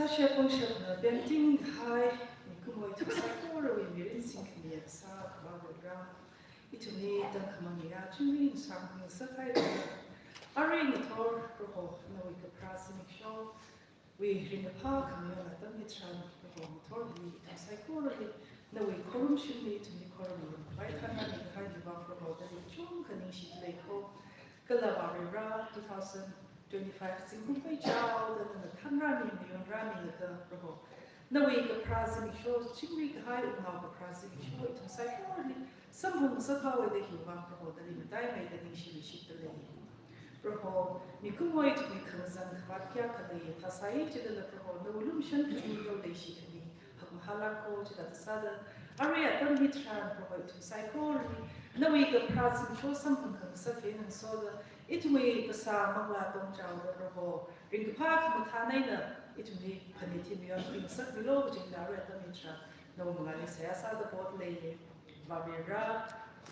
사실 본식은 벨팅 하이 그뭐 특사고를 위해 인생이야 사 그거랑 이tum이 단 가만이야 준비 상황 사카이 아리는 더 그거 너희 그 프라스믹 쇼 we in the park and we are done it trying to go totally psychology 너희 코름 심리 tum이 코름 right 하나 그 이방 프로 좀 그냥 시대고 그라바리라 2025 single child and the tanrami and rami the pro no we the present shows chimney high now the present show it psychology some somehow the human pro the limit I made the initial ship the lady pro you can wait to be concerned kakia kali tasai to the pro no illusion to be no they she can be halako to the sada area don't hit try provide to psychology no we the present show something concerned and so the it may be some mangla dong chao the pro ring park matana na it may peniti me on being such below jing da re the mitra no mangani say asa the boat lady babira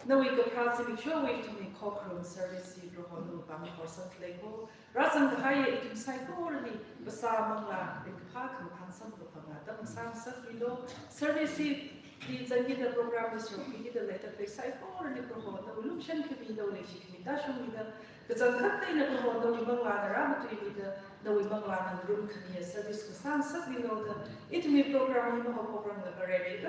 no we go present show we to me Ukhrul service pro no bang person lego razang the high it psychology basa mangla ring park matang sam ko panga dam sang sak below service the Zangita program is to be the letter play psychology pro no illusion can be no leshi can be dasho me the Zankat in the pro no Bangla Ramatri the Bangla and room can be a service to some sub below the it may program in the program the very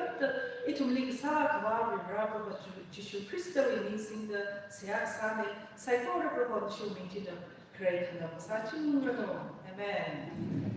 it will link sa wa rubber but tissue crystal releasing the Siasane psychology pro show me to the create and of such amen.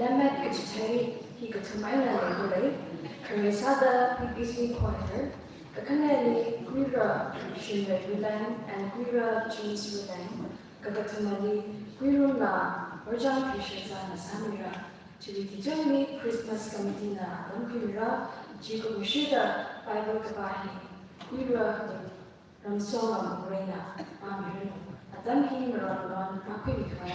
Lemmet Echitari, he got to my land, Karisada, PPC Choir, Kakaneli, Guira, Shiva Wilang, and Guira, James Wilang, Kakatamali, Guiruna, Orjan Krishan, Samira, Chiviti Christmas Committee, Adam Guira, Chico Mushida, Bible Kabahi, Guira, Ramsola, Morena, Amir, Adam Himran, Akimika.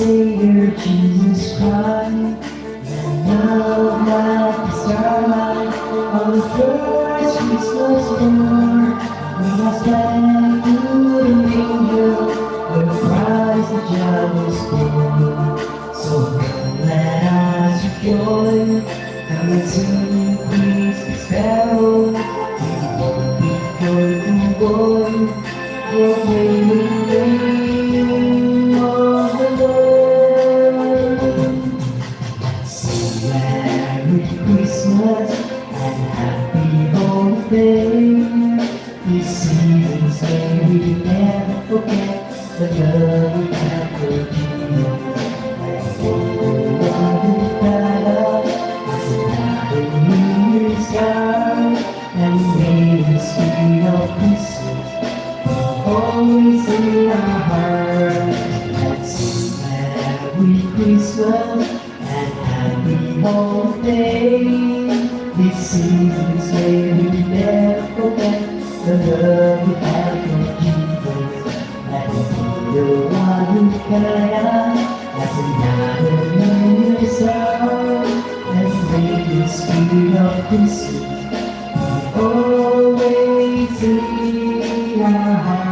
Savior Jesus Christ, and now at the start. Christmas morn, we must back to the manger, where Christ the child was born. So let us rejoice, come and sing Christmas carols. We won't be joyful boys, proclaiming the name of the Lord. Sing Merry Christmas and Happy Holiday. These seasons may we never forget the love we have for Jesus. And everyone who gathered as another New Year's sky, and may the spirit of Christmas be always in our hearts. Let's sing Merry Christmas and Happy Holiday. These seasons may we never forget the love we have for Jesus. Let it be the one who carries as another New Year's out, and may the spirit of Christmas be always in our hearts.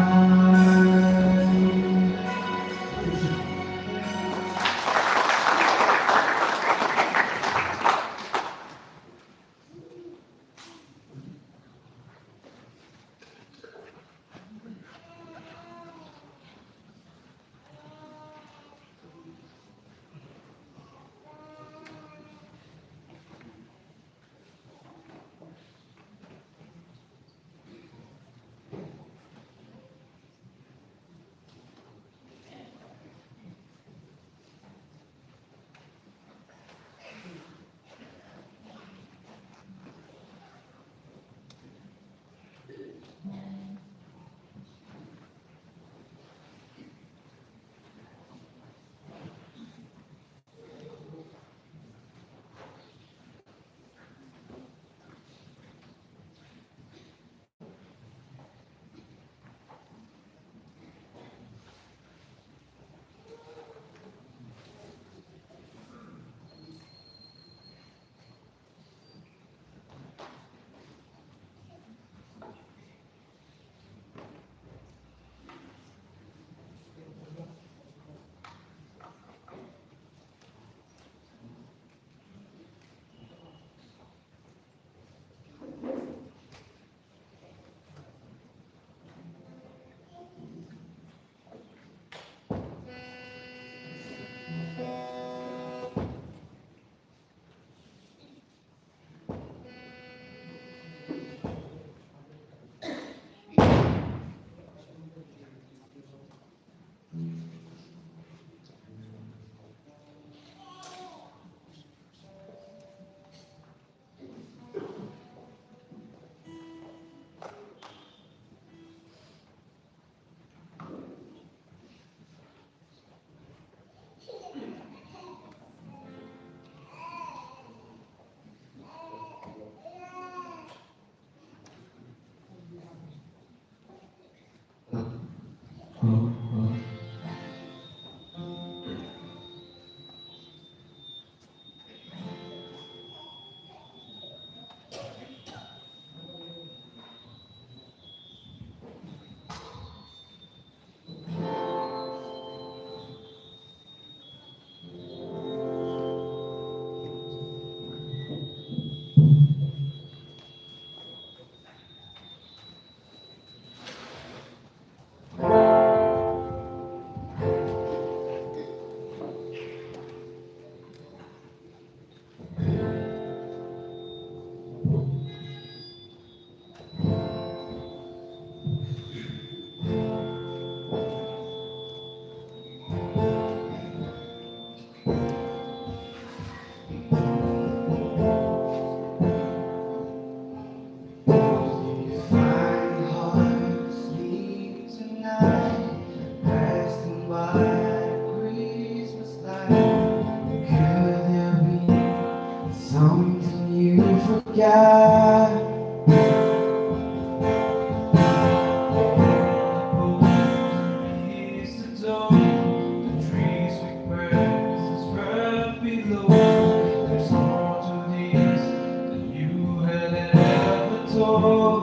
Something you forgot. Is the door, the trees with presents spread below. There's more to this than you had ever told.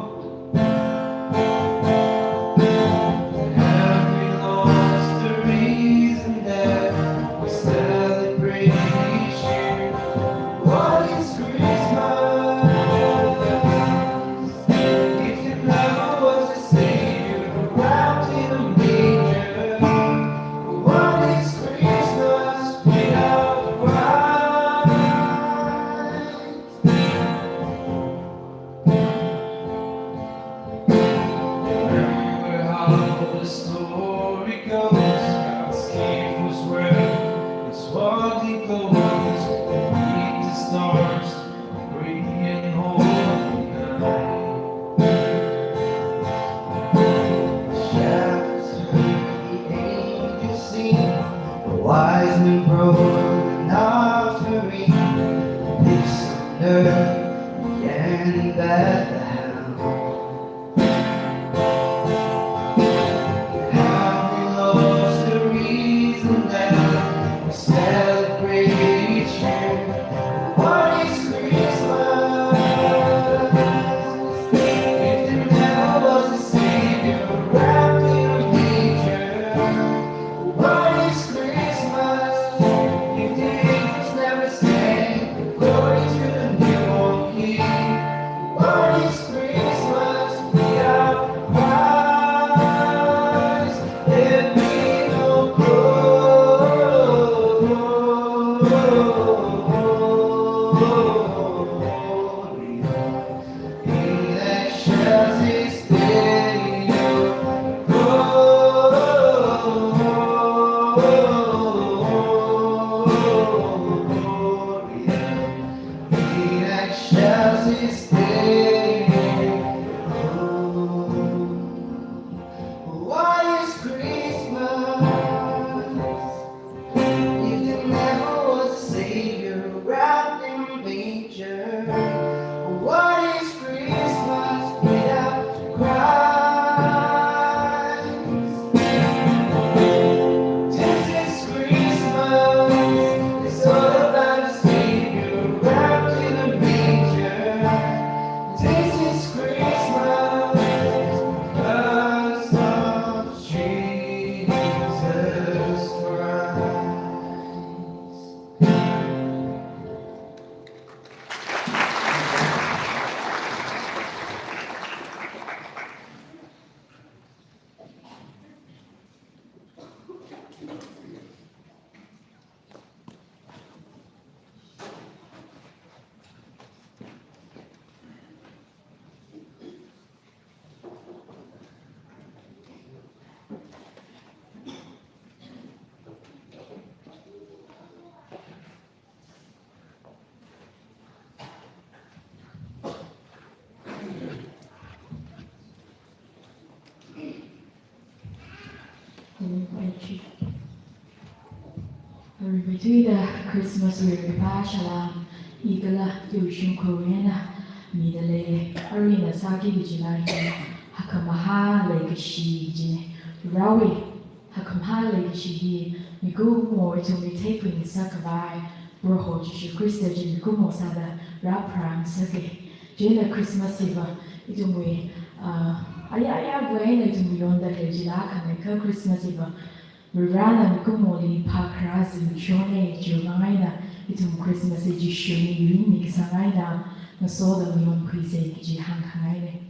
chi Between Christmas with Pashala, Igala, Yushun Koreana, Midale, Arena Saki Vigilante, Hakamaha Legacy, Jine, Rawi, Hakamaha Legacy, Migu more to be taking Sakabai, Broho, Jishu Christa, Jimikumo Sada, Rapram, Saki, Jena Christmas Eve, Itumwe, Aya Buena Itum the Legilaka, and Christmas Eve. Rana Kumoli Pakras and Shone Junaina, itum Christmas Age showing unique Sanaina, the soda Mion Quise Jihan Kanaine.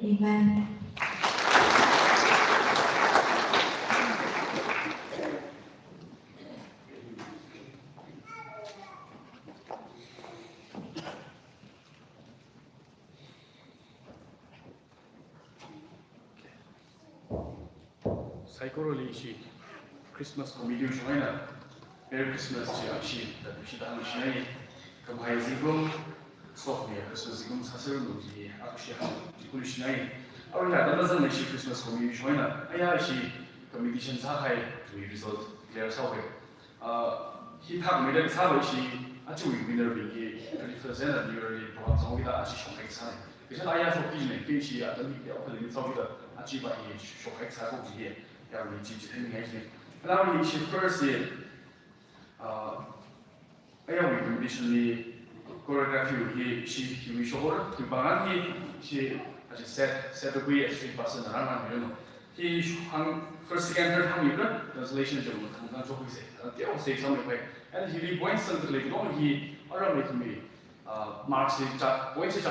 Amen. Psychology, Christmas comedy joiner, Merry Christmas to Achi, that we should have a shiny, come high zigum, soft near Christmas zigum, Sacerdote, Aksha, Kulishnai. Our lad doesn't make Christmas comedy joiner. I actually communications are high to be result, clear Sawi. He had made a Sawi, actually, winner being 31st and nearly bronze on with the Achi shock exam. Because I have a pigeon, Kishi at the opening of the Achi by shock exam here. We teach anything. And now we first year, I have conditionally choreography he we show to bangan he as set degree as 3% around you know he first second third how you translation is the job is they all say something like and he points something like no he around to me marks the points to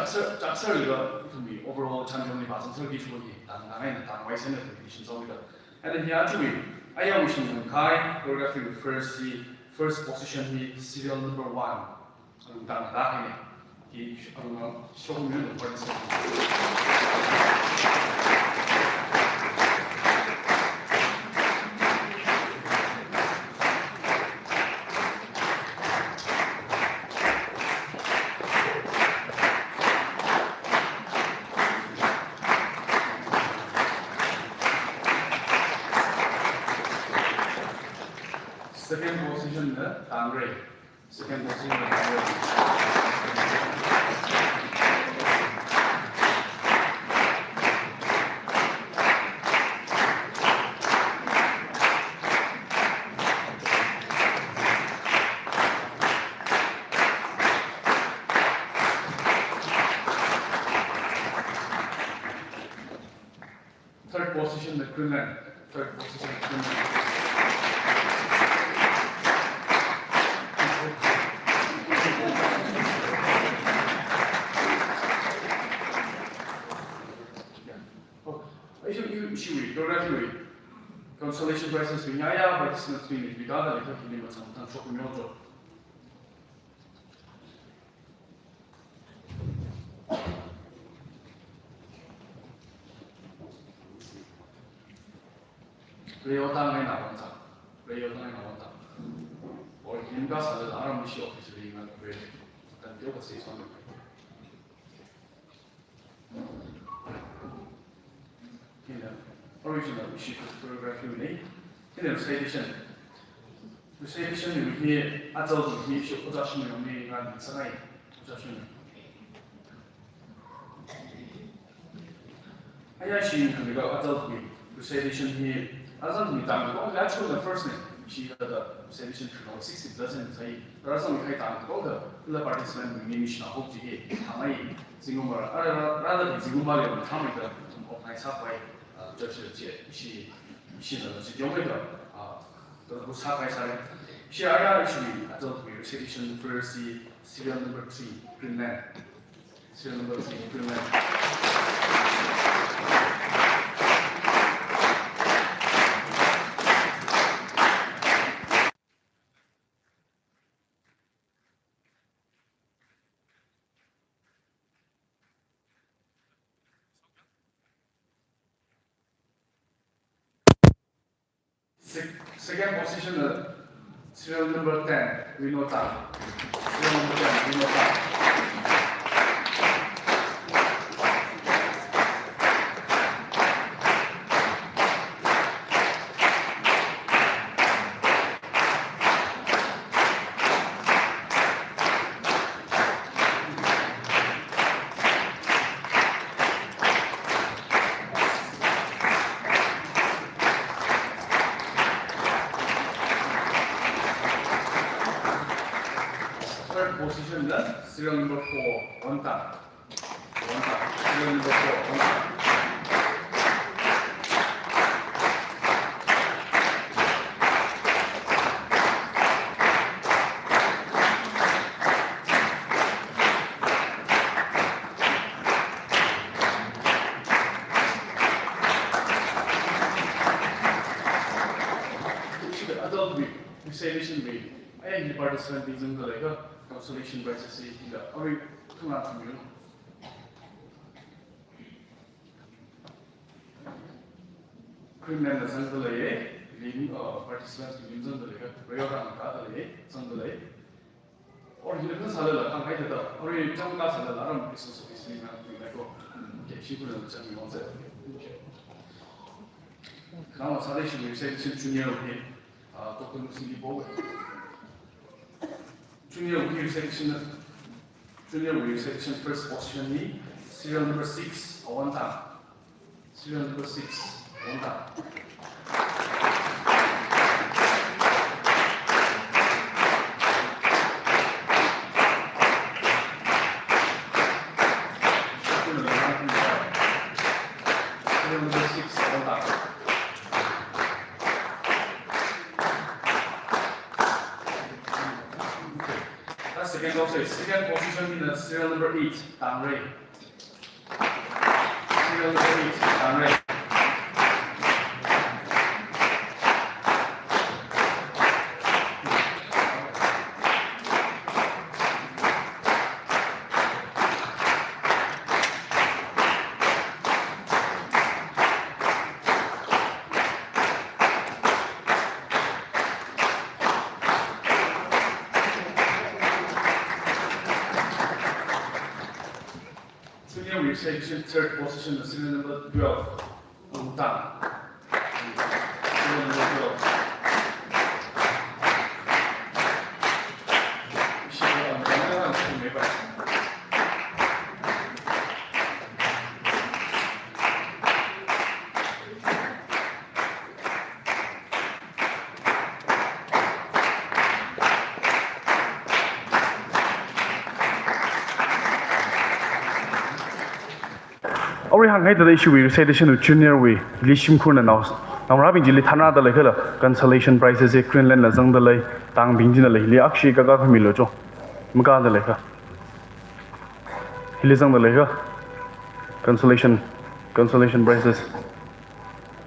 me overall time only passing so he should be and wise and and he actually I am wishing Kai choreography first position he serial number 1 he show me the first second position the Tangre. Second position the Tangre. Third position the Greenland. Third position the Greenland. Consolation prizes Vinyaya, participants being Vigada, little healing of some Shokumojo. Rayota and Avanta. Rayota and Avanta. Or Hingas and the Aramishi office being at the grade. Then the other says something. Original sheet of choreography in the recitation. Recitation you hear adult he should production of me and Sanai. I actually can go adult recitation here. Adult me down that's the first name. She had a recitation for 60% say rather than the participant Mimishna hope to get Hamai Zingumar rather than Zingumari of my halfway. 这是的是用这个不差开下来。Here actually I thought we recitation first serial number 3 Greenland. Serial number 3 Greenland. Second position, serial number 10, we know that. Serial number 10, we know that. Position the serial number 4, one time. Serial number 4, one time. Adult week, recitation week. I am the participant in the consolation by saying that we come out from you. Criminal Zangalay, leading participants in Zangalay, Rayoran Katale, Zangalay, or he doesn't have a high or a Tom Castle alarm business of his name. She couldn't tell me once. Now, Salation, we said junior of him, Dr. Musili Bowen. Junior wheel section first position serial number 6 or one time. Serial number 6, one time. again also. Second position in the serial number 8, Tang Rei. Serial number 8, Tang Rei. Here we say third position, the serial number 12, Wu Tang. Serial number 12. Ori hang hai da issue we say the junior we lishim khun na naus nam ra bin jili thana da le khala consolation prizes e queen len la jang da le tang bing jin le li akshi ka ka mi lo jo mka da le kha hili jang da le kha consolation prizes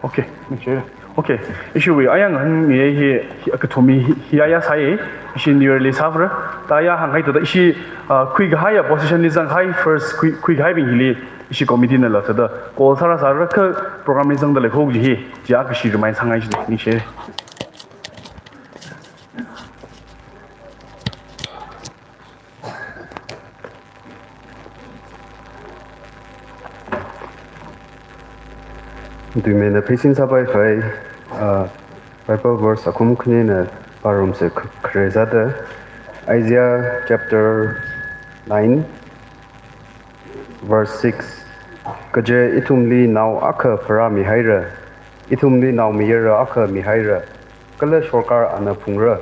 okay okay issue we ayang han mi hi ka thomi hi aya sai shi nearly suffer ta ya hang hai da ishi quick higher position is high first quick high bin hili 이시 committee 나 라서다 고사라사르 그 프로그램 정도를 호기 지야 그 많이 상하지 니시 두면의 배신사바의 거의 Bible verse 아kum크니는 바rum세 그래서다 Isaiah chapter 9 verse 6 Kaje itumli now aka para mihaira itumli now miyara aka mihaira kala shorkar ana pungra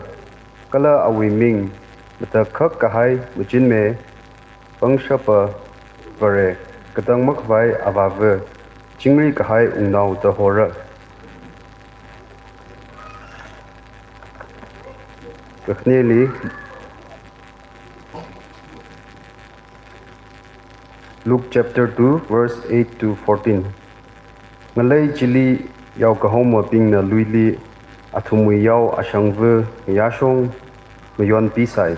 kala awiming mata khak kahai mujin me pangshapa vare kadang makvai avave chingri kahai ungnau ta hora kakneli Luke chapter 2 verse 8 to 14 Ngalai chili yaw kahoma ping na luili athumui yaw ashangve yashong mayon pisai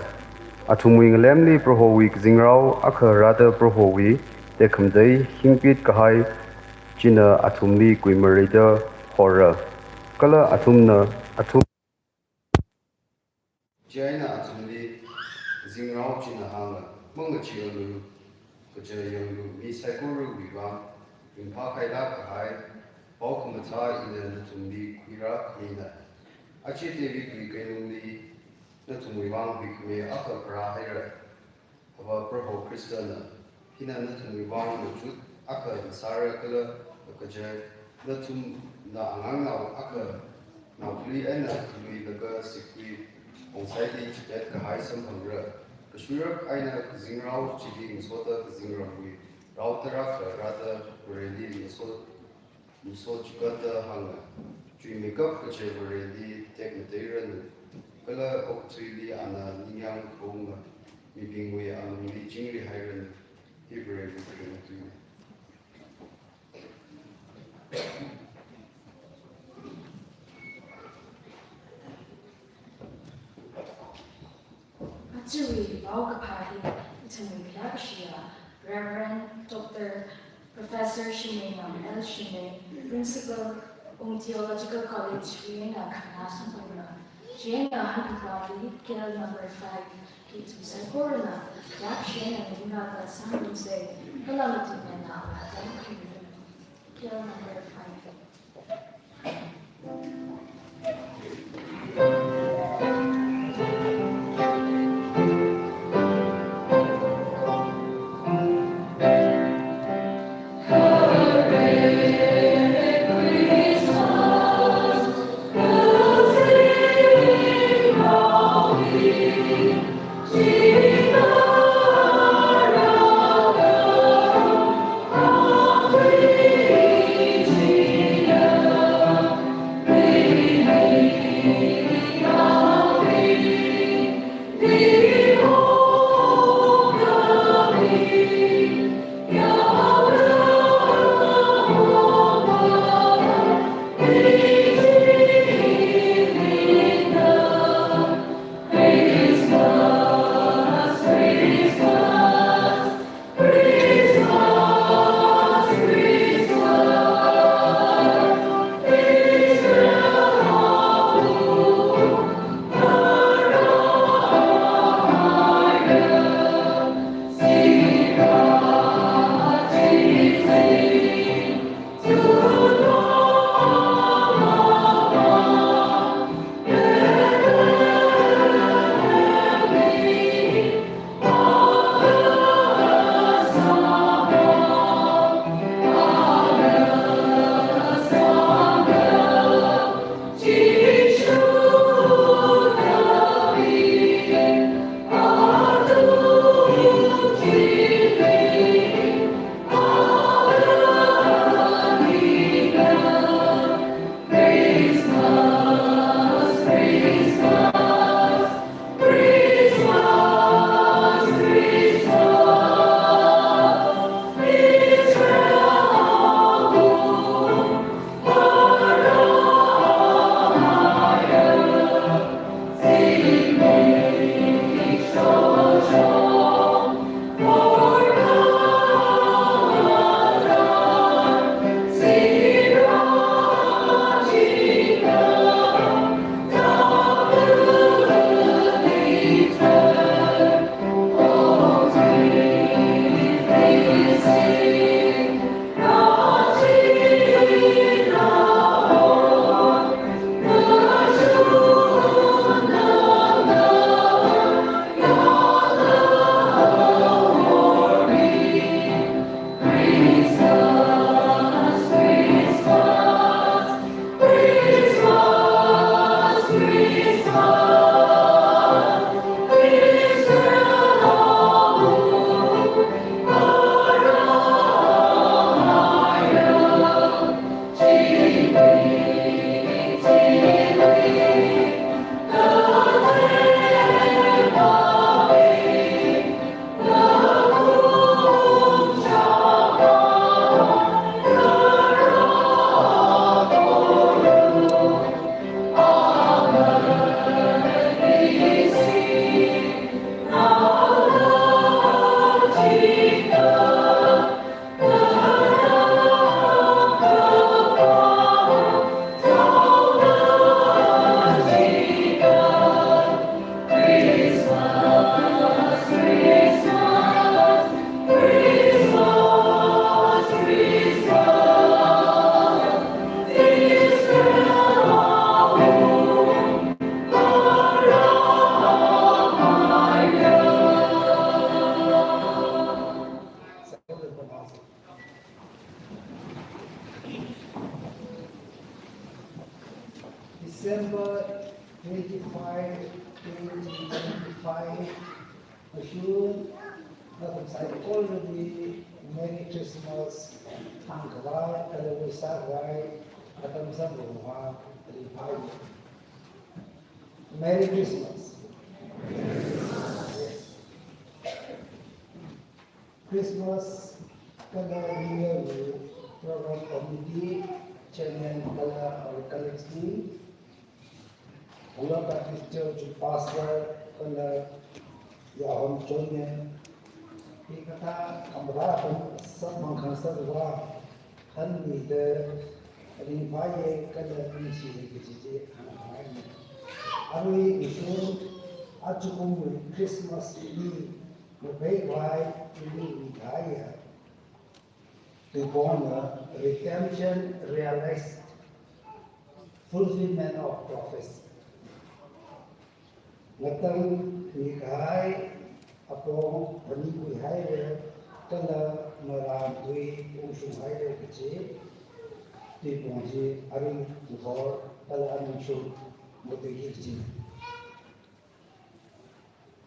athumui ngalemli prohowi jingrau akha rada prohowi tekhamdai hingpit kahai china athumli kuimarida hora kala athum Jaina athumli jingrau china hanga manga chigalu 그저 영루 미사고를 위반 인파카이라 가이 보크마타 있는 준비 구이라 이나 아치데비 구이게농리 나tum위방 비크메 아카프라 하이라 아바 프로 크리스타나 히나나 tum위방 무주 아카 사라 클라 그저 나tum 나 앙앙나 아카 나플리 에나 루이다가 시쿠이 온사이디 쳔 가이 섬방라 Kashmir aina zingrau chidi musota zingrawi rautara rada really muso chikata hanga chui makeup kache really tek material kala oktuili ana niang khonga mipingwe ana mi jingri hairan hibre tu Matsui Baukapati, Itami Yakashia, Reverend Dr. Professor Shimei L. Shimei, Principal, Theological College, Vienna, Kanasampura, Vienna, Hampibadi, Kill number 5, Kitu Sankorna, Yakshin and Vinata Sanduse, Kalamati Mena, Kill number 5. December 25, 2025, Ukhrul, already Merry Christmas, Thankwa, Kalawusawai, Atamsabuha, Ripai. Merry Christmas. Yes. Christmas, Kala New Year, Program Committee, Chairman Kala or Kalexi, Kala Baptist Church Pastor, Kala Yahom Chonyan, Ikata Kamrapan, Samang Kansarwa, Hanmi the Rimpaye, Kala Nishi, Giji, Arui Ishu, Achukum Christmas Eve, Mubay Wai, Ili Mikaya, to honor redemption realized fulfillment of prophecy. Ngatang Nikai, upon Panikui Highway, Kala Maram Dui, Ushum Highway, Kichi, Tiponji, Arin Tor, Kala Anushum.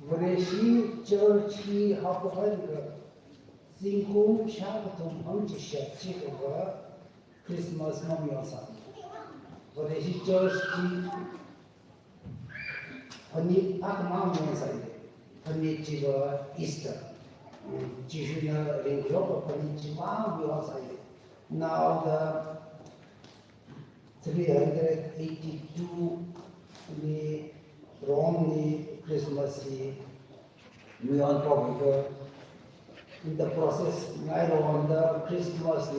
Vreshi churchi hapahanga singkum shakatum amchisha chikava Christmas mamyosa. Vreshi churchi pani akma myosai pani chiva Easter. Chishuna ringlopa pani chiva myosai. Now the 382 the wrongly Christmas we are probably in the process I on the Christmas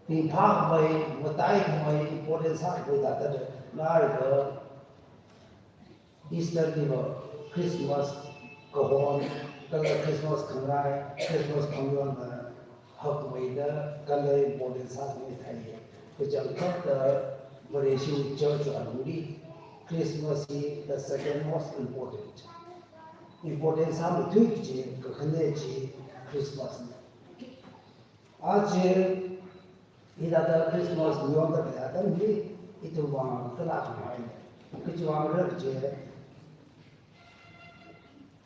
being part by what I my importance with that large Easter Christmas go on color Christmas come right Christmas come on the hug way the color importance with which I'll cut the Vareshi Church already. Christmas is the second most important. Important some Twitch, Kahanechi, Christmas. Ajay, either Christmas beyond the Adam, it will want the last mind. Which you are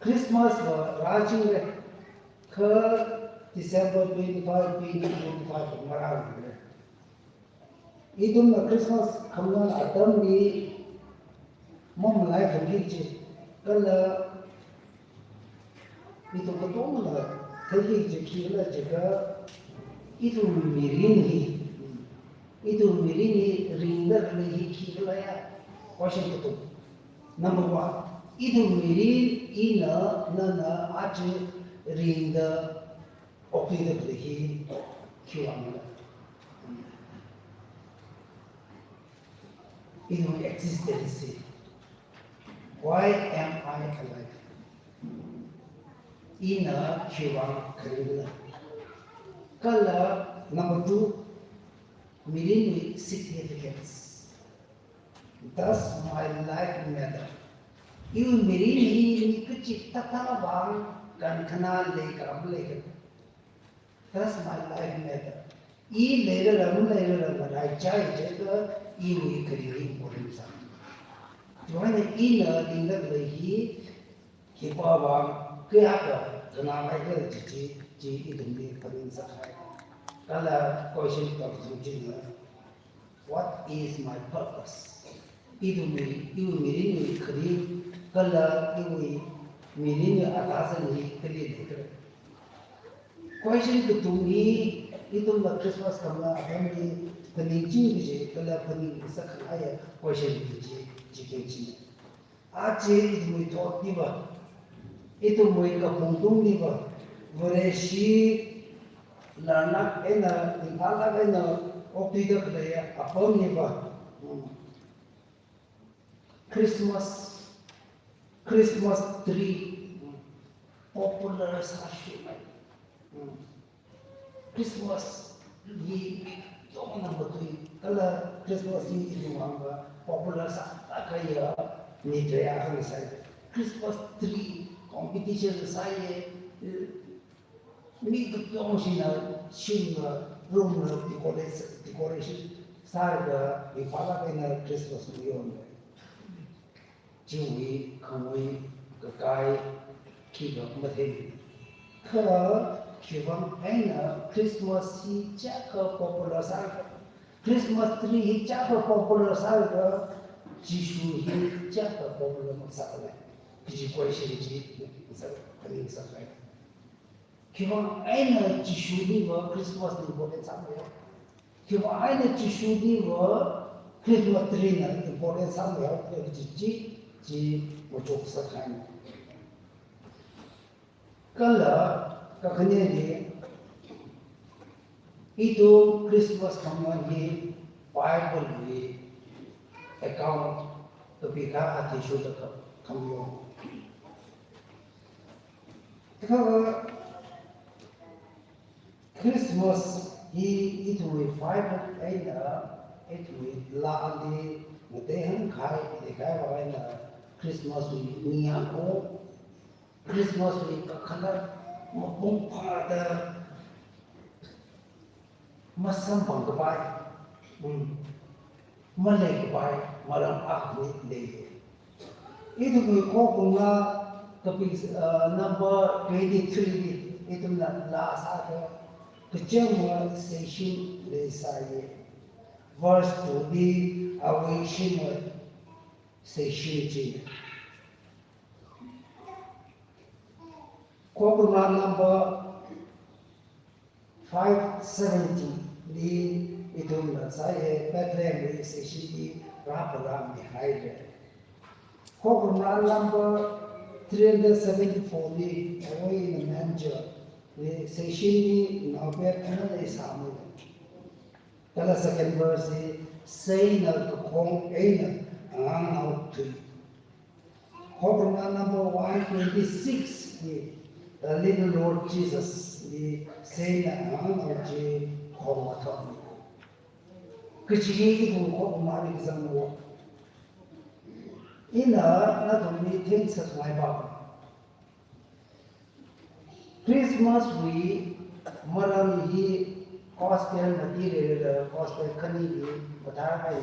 Christmas was Rajin December 25, 2025 of Marawi. Idun Christmas Kaman Adam ni Mom life and Gitchi Kala Itu Katona Taki Jikila Jika Itu Mirini Rinda Kali Kilaya Washington. Number one, Itu Mirin Ina Nana Achi Rinda Opida Kali Kiwamila. In my existence. Why am I alive? In a Shiva Karina. Color number two, meaning significance. Thus my life matter. You meaning Kuchi Tatalabang can canal lake of lake. Thus my life matter. E later, I charge ini kiri orang sam. Cuma ini tinggal lagi kita bang kerja kenapa itu itu ni paling sakit. Kalau question terjadi, what is my purpose? Itu miri kiri. Kalau itu miri atas ni kiri. Question itu ni itu Christmas kamera kami peningji je kalau pening sekali question je jiki. Aje itu itu tiba itu mereka punggung tiba bereshi lanak ena tinggal ena opti dah kerja apa ni ba Christmas tree popular sashi Christmas ye Tong number 3 kalau Christmas ini mangga popular sangat kaya ni saya akan saya Christmas tree competition saya ni tu yang sih na room decoration 사르가 이 바라베나 크리스마스 리온 지위 거의 가까이 기가 못해 그 기본 에나 크리스마스 자커 포폴러 사르가 크리스마스 트리 자커 포폴러 사르가 지슈히 자커 포폴러 사르가 그지 거시지 그리 사르가 기본 에나 지슈히가 크리스마스 리본에 참여해 기본 에나 지슈히가 크리스마스 트리는 리본에 참여해 그지 지 모쪽 사카이 kallah kakanya ni itu Christmas kamu ni Bible ni account tapi kah hati sudah kamu kalau Christmas itu Bible itu lah di mutehan kai apa na Christmas ni aku Christmas ni kakana mapung pada masam pangkapai, malay kapai, malam aku ni. Itu ko bunga tapi number 23 itu last ada kecema session le saya verse to be awation session je. Program number 570 di itu saya Bethlehem di sesi program behind. Program number 374 di away in manager di sesi di naber kanal samu. Kalau second verse di say na kong na ang out to. Program number 126 di the little Lord Jesus, the saying that man or J. Homaton. Kuchi who called Mari Zambo. In not only things of my Bible. Christmas we Maram he gospel material, gospel Kanigi, but I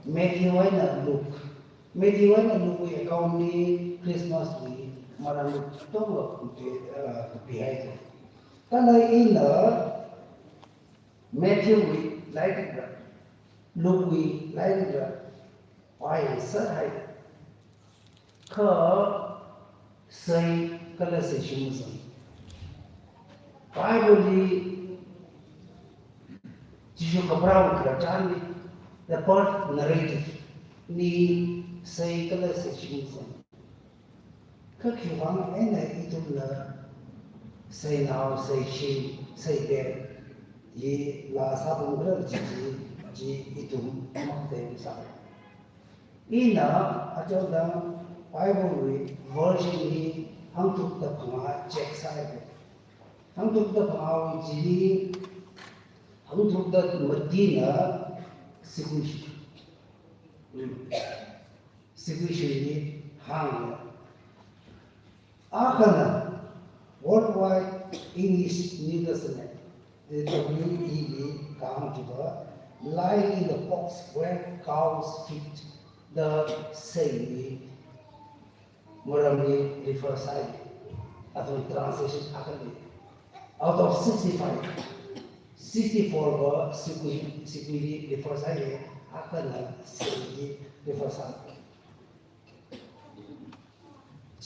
Matthew and Luke. Matthew and Luke account me Christmas we. Maram tunggu behind. Kalau ini Matthew we like it, Luke we like it, why sahai? Kau say kalau session Bible ni jujur keberau kerajaan ni the part narrative ni say kalau session Các hiệu vắng ấy này itu là xây nào xây chi xây đẹp thì là sao cũng rất chỉ itu mắc tiền sao ý là ở chỗ đó Bible version thì hàng chục tập mà check sai hàng chục tập mà chỉ hàng chục tập mất đi nữa situation thì hàng Akana, worldwide English New Testament, the WEB come to the lying in the box where cows feed the same Murambi refers side. At translation Akana. Out of 65, 64 were Sikuli refers side, Akana Sikuli refers side.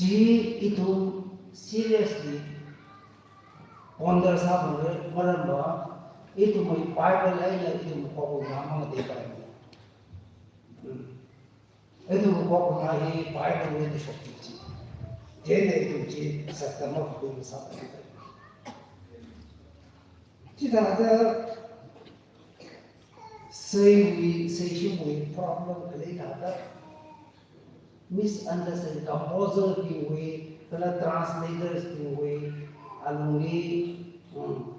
Ji itu seriously ponder sahaja meramba itu mai Bible lain itu muka nama dekat itu muka nahi Bible itu shakti jadi itu ji sakama itu sahaja jika ada sehingga problem kelihatan ada misunderstanding, composer being way, the translators being way, alungi,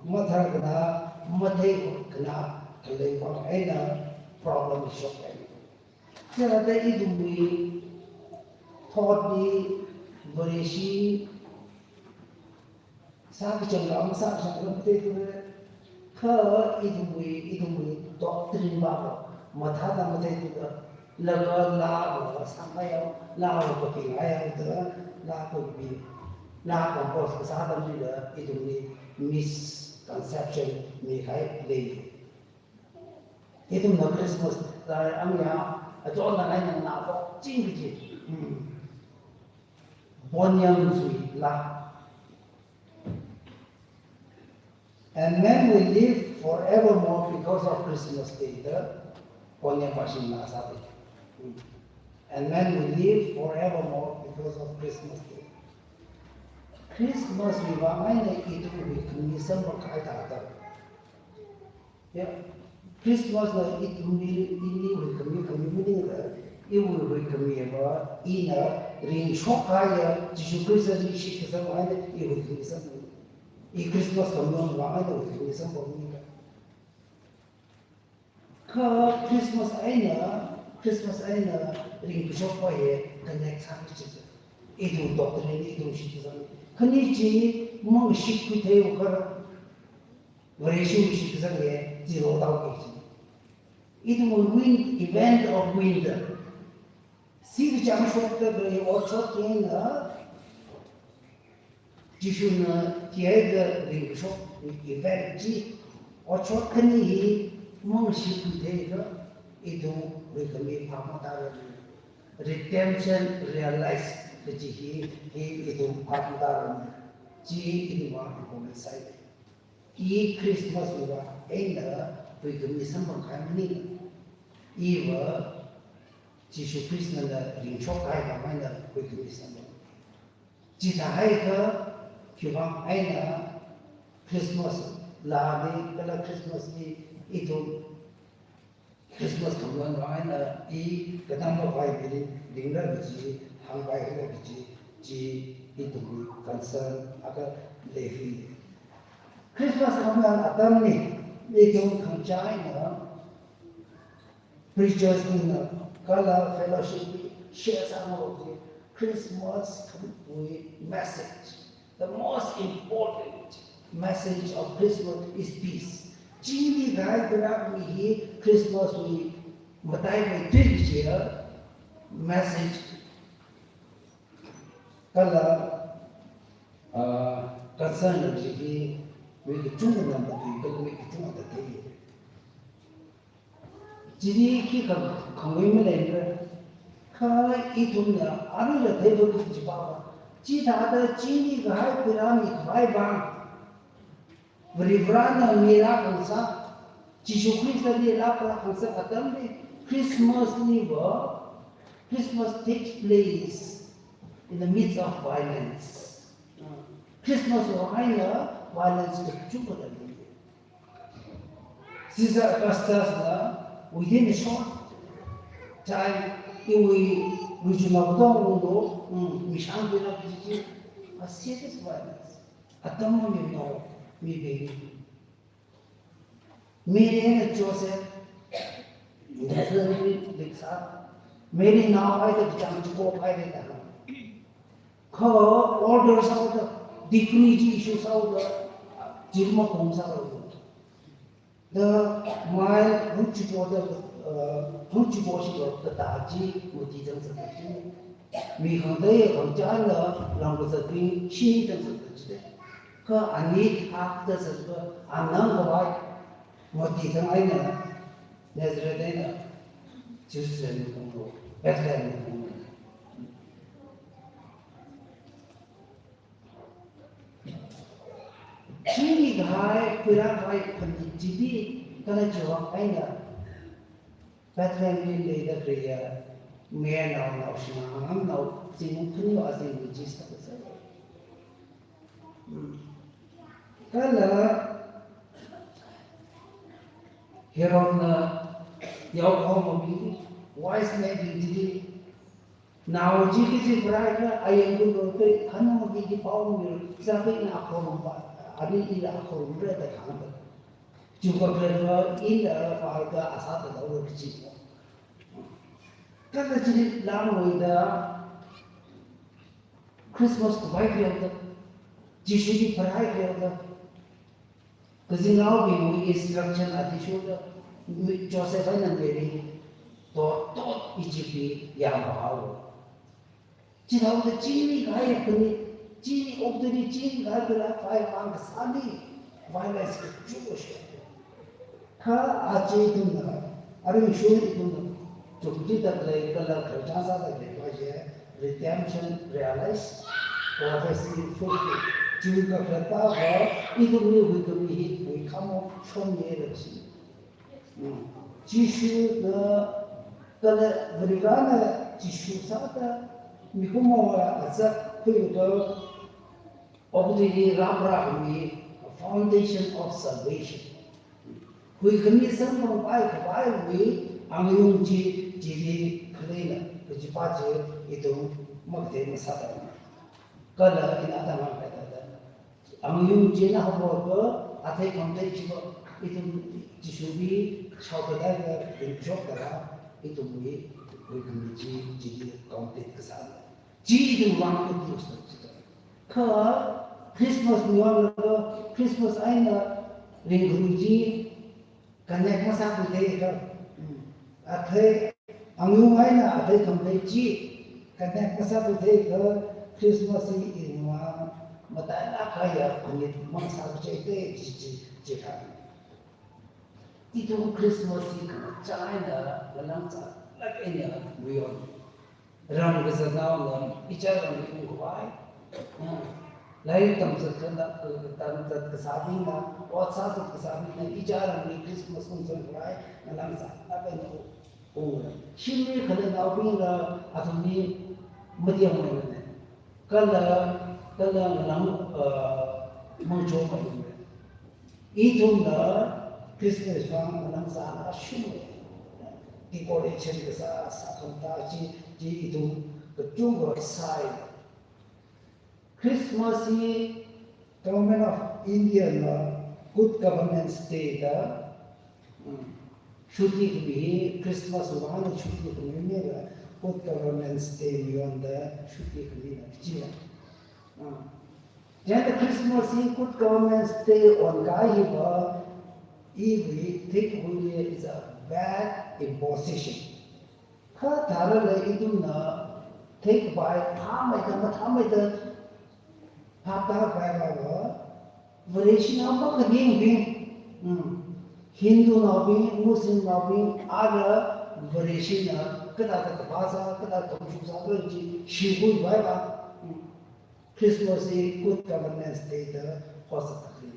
mathar kena, mathe kena, kalai pang, ena problem is short. Jadi ada itu we thought di bereshi, sak jengam itu ke itu we doctrine ba ma tha da ma thai da la ga la ba sang ba ya la ba ko ki ai da la ko bi la ko ko sa da ni da I do ni misconception ni khai le itu na Christmas da am ya a cho na lai na ko jing bi ji bon yang zui la. And men will live forevermore because of Christmas Day. And men will live forevermore because of Christmas Day. Christmas we want to eat with some of yeah. Christmas na it will be with community it will recommend in a ring shock higher to Christmas she is a mind it will be something. I Christmas communion wang ada itu Islam boleh ka Christmas aina ring besok paye connect sampai situ itu doktrin itu situ sana kini ji mau ship kita ukar variation situ sana zero tahu itu mau wind event of wind si jam shop tu beri orchard ni na 지금 계획의 링쇼 이벤트 어쩌 큰이 뭔시 그대가 이도 우리가 파마다를 redemption realize 그지히 이도 파마다를 지 이와 보면 사이 이 크리스마스가 애나 우리가 미선만 가면이 이와 지수 크리스마스 링쇼 가야 가면 우리가 미선만 지다해가 Kibang aina Christmas lagi kalau Christmas ni itu Christmas kemudian aina I ketemu baik ini dengar biji hang baik itu biji ji itu concern agak levi Christmas kemudian atam ni itu kerja aina preachers ni kalau fellowship share sama orang Christmas with message. The most important message of Christmas is peace. Chini gai berak ni Christmas we matai me year message kala concern ji we chung na ba ti we chung na ti jini ki khangoi me le ka I thumna aru la thebo ki ba ji da da jini gai berak ni khai bang Vrivrana mira kansa, Jisoo Christ ni lapra kansa atam ni Christmas ni ba, Christmas takes place in the midst of violence. Christmas wahaya violence kecukup lagi. Sisa Augustus na within a short time, iwi rujuma betul untuk misang bila biji a serious violence. Atam ni no. Me baby. मेरे जोसे naturally दिखा मेरी नाव आई तो जंग को पाई देता हूँ खो order south decree जी issue south जिरमा कौन सा करो द माइल हुंची बोशी द ताजी मुझी जंग से मी हंदे हंजान ला लंबे से तीन शी जंग से 그 아니 학대서 그 안난 거 봐. 뭐 뒤에 아이나 내들에다 주스는 공부 배트는 공부. 지리가 그라가이 컨디지비 그나 저와 아이나 배트는 레이더 그래야 매나 나오시나 안 나오 지금 큰이 와서 이제 시작했어요. Kalau herona yau kau mami wise man jadi now jadi berada ayam pun tu hanya mami di pau mil sampai nak kau nampak ada ilah kau berada kan juga berada ilah pada asal tahu kecil kalau jadi lama ida Christmas tu baik dia tu Jisoo di perai dia tu Kasi now we instruction ati shoda Joseph and Mary, to Egypt, Yamaha. Chinaw the Chini guy, Chini of the Chini guy, five months, Sally, violence, Jewish. Ka Ajituna, are you sure to get the play color Kajasa, the redemption realized, prophecy fulfilled. Juga kata itu we come from here. Jishu kalau berikan Jishu sahaja, mikumo azab itu obdi ramrami foundation of salvation. We kami semua baik we angyung jadi kerana kejipaje itu makde masalah. Kalau ini ada mana angyung jena habo atai kamtai chibo itu jisubi chawkada chokara itu we kami jadi kamtai kesana ji itu wang itu saja ka Christmas niwala Christmas aina ringruji kanek masa budaya ka atai angyung aina atai kamtai ji kanek masa budaya ka Christmas ini mata kaya kulit mangsa cete jika itu Christmas itu China langsa laknya wion ram kesanau bicara dengan kuai lain tamzat kesabina WhatsApp kesabina bicara dengan Christmas untuk kuai langsa laknya sini kalau awalnya atau ni mediam mana kalau muncul itu Christmas fang sana semua decoration besar sakanta itu kecung side Christmas ini government of India good governance day shooting be Christmas one shooting be good governance day beyond the shooting be then the Christmas in good government stay on Gaiba, if we think is a bad imposition. Ka Tarala iduna take by Tamada Papa Baba, variation of the being Hindu now being, Muslim now being, other variation of Kataka Basa, Kataka Shusaji, she would buy. Christmas is good governance day the possibly.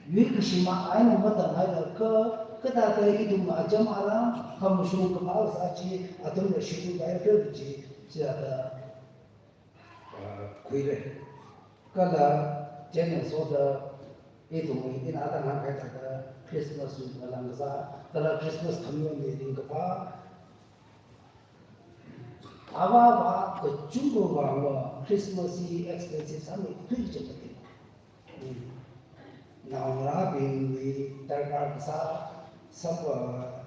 Wikishima I know what I occur, Kataka idum ajam alam, Hamushum Kamal Sachi, Atum Shibu by Filji, Quire. Kala, Jennings or the Idum in other Hankata, Christmas with Malanza, Kala Christmas community in Kapa. Awa kecunggu bahawa Christmas expensive sampai tujuh jadi. Naura bini terkar besar semua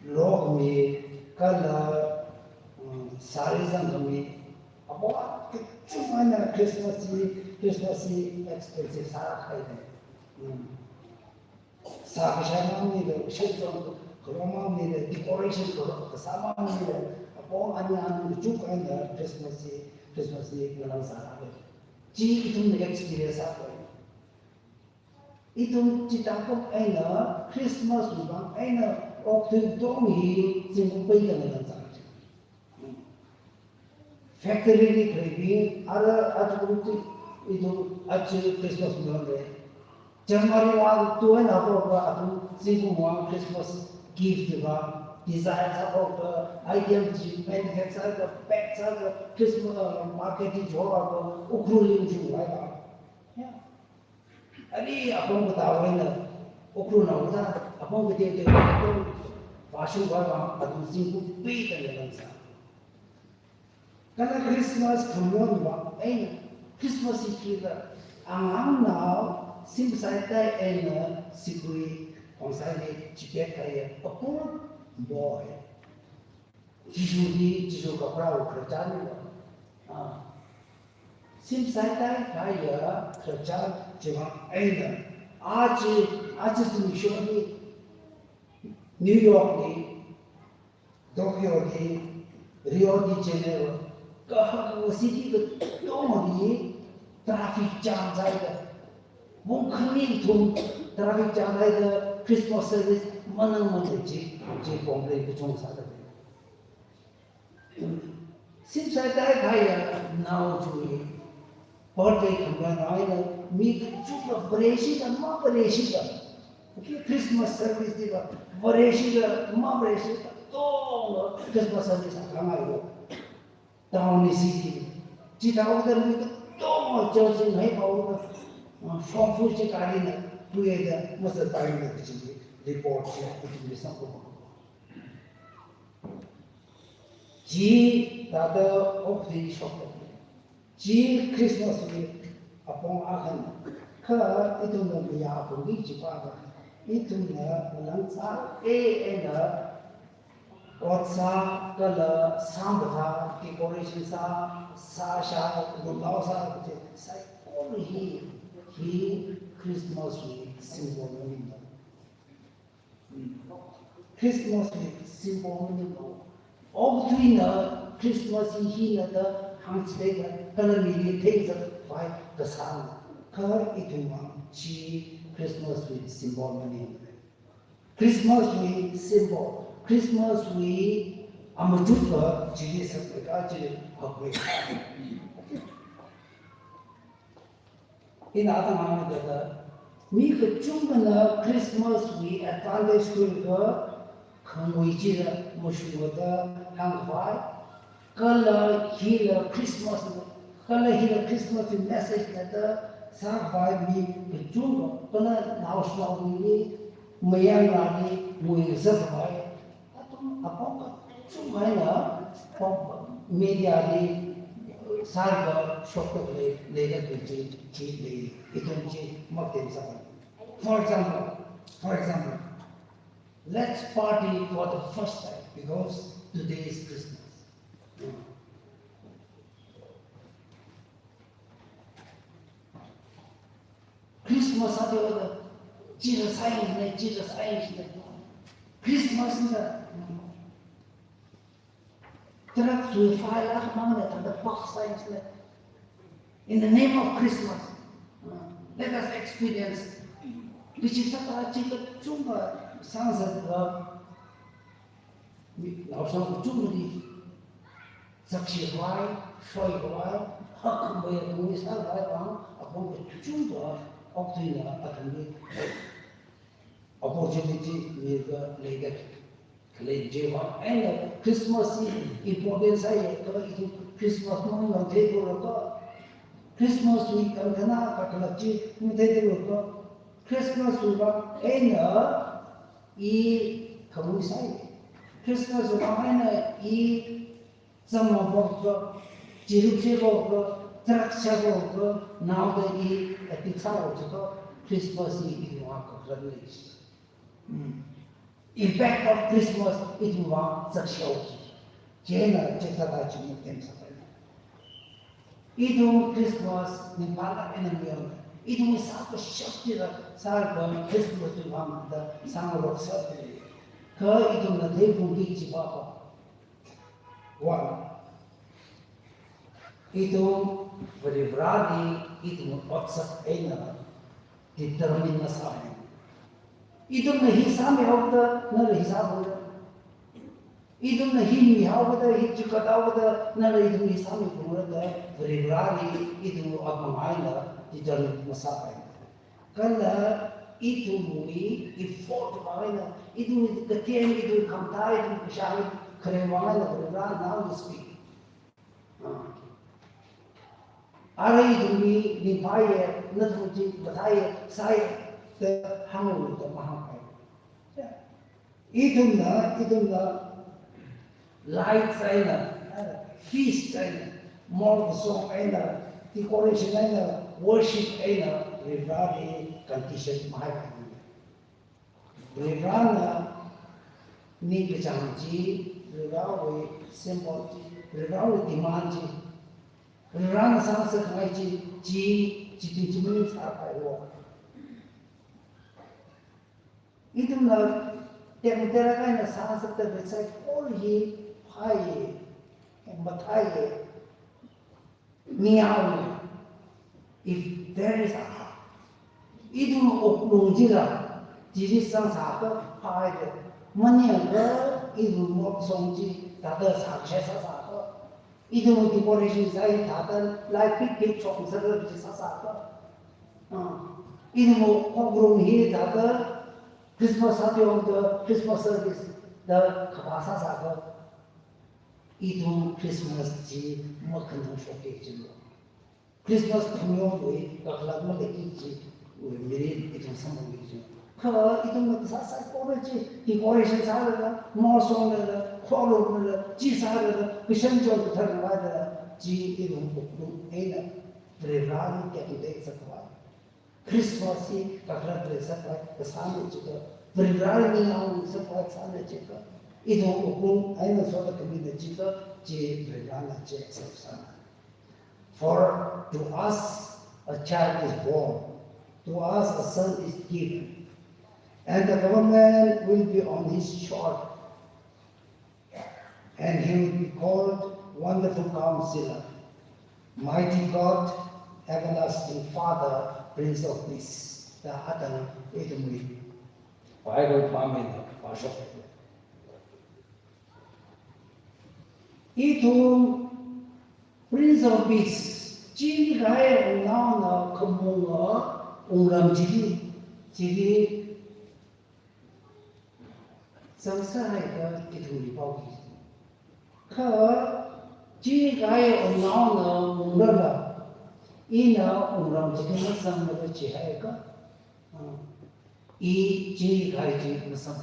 log mi kalau sari kami apa kecunggu Christmas expensive sarak ini. Sahaja ni le, shedong kerama ni le, decoration kerama ni le. All anya juga anda Christmas ngalang sana. Ji itu nak experience apa? Itu cita pun anda Christmas juga anda waktu domi singgung pergi ngalang sana. Factory ni kerja ada itu aja Christmas bulan ni. Januari waktu apa aku singgung Christmas gift juga. Designs about item manufacture the packs the Christmas marketing job Ukhrul you right yeah ani apong batawa na Ukhrul na uta apong bete fashion ba adu singku pe ta lang sa kana Christmas kumon ba ay Christmas ikita ang now simsai tai en sikui konsai ni chike kaya apong boy, Jishu kapra kerja ni, sim saya kaya kerja cuma enda, aja 아저씨 미션이 뉴욕이 도쿄이 리오디제네로 그 시티 그 똥이 트래픽 잠 자이가 몽클리 돈 트래픽 잠 자이가 크리스마스 서비스 만능 문제지 제 공부에 그 종사들 심사에 가야 나오주이 birthday kamera mi chupa breshiga ma breshiga okay Christmas service diga breshiga ma breshiga to Christmas service kamayo down city jitaw da mi to church nahi pawo shomfu che kali na tuye da masa time da chi report se itu bisa ko ji da of the shop जी Christmas में अपों आखन का इतुन में या बुगी चिपागा इतुन लंसा A and ओत्सा कल सांबथा decoration सा शा गुलाव सा कुछ साइ कोन ही क्रिसमस में सिंबल में क्रिसमस में सिंबल में ऑफ ट्विन क्रिसमस ही न Handstage, color media things by the sun. Color it one, she Christmas with symbol money. Christmas with symbol. Christmas with Amajuka, Jesus of the Gaji of way. In other manner, we could chumana Christmas with advantage to her, come with Mushuda, Hangwai. Color healer Christmas message that sang by me the jungle color now slow me mayang rani we survive apoka chumana media ni sarga shopper later the it market for example let's party for the first time because today is Christmas. Christmas ada Jesus sayang Christmas ni terak suifai lah mana ada box sayang in the name of Christmas let us experience which is satu cerita cuma sangat langsung cuma di saksi wai shoi wai hak bayar tulis wai bang apa cuma opportunity attending opportunity with later Jehovah and Christmas importance I Christmas morning on table Christmas week and Kanachi Christmas week and Kamusai Christmas and some of Jerusalem now the Christmas is impact of Christmas is one such Jena Chekata Chimukens. It Christmas Nimpala enemy. It was a shakti Sargon Christmas to one the summer of Saturday. Her it on the day from Beach Papa. One. Itu berarti itu otak ena determine nasabnya. Itu nahi sami hawda nala hisab hawda. Itu nahi mi hawda itu kata hawda nala itu mi sami hawda berarti itu agamaina determine nasabnya. Kalau itu mui effort mana itu ketian itu kamtai itu kesyahid kerewala berarti now you speak. Ara idumi nipaye natmuji bataye saya the hangu the mahapai. Idumna light sana, feast sana, more song sana, decoration sana, worship sana, revani condition mahapai. Revana ni kecangji, revawi symbol, revawi dimanji. Rang sang sekai ji means apa itu? 이듬나 때문에 사는데 그래서 꼴이 파이 마타이 미야오 if there is a 이듬 옥농지라 지리상 사고 파이 만약에 이듬 목송지 다들 사체사 사고 이듬 디코레이션 사이 다들 라이프 픽처 공사를 사사고 이듬 공그룹이 다들 Christmas 하디오도 Christmas service 더 가사사고 이두 크리스마스 지 뭐큰 쇼케이지 크리스마스 풍요의 가클라도 내기지 우리 미리 이두 상봉이지 그 이두 사사 꼬르지 디코레이션 사르다 모송을 콜로를 지사를 그 현존도 들어가다 지 이두 복도 에나 드레라는 게 되겠어 크리스마스이 가클라도 사과 그 사는 지도 드레라는 나오는 사과 사는 지도 이도 오군 아이는 소다 그미는 지도 지 드레라는 제 sabsana. For to us a child is born, to us a son is given, and the government will be on his shoulder, and he will be called Wonderful Counselor, Mighty God, Everlasting Father, Prince of Peace. 다 하다는 이름이 바이블 밤에는 와셨고 이두 Prince of Peace 지리가에 나오는 금붕어 옹람지리 지리 성사하니까 이두리 보기 그 지리가에 나오는 옹람라 이나 옹람지리는 상으로 지하니까 이 지리가에 무슨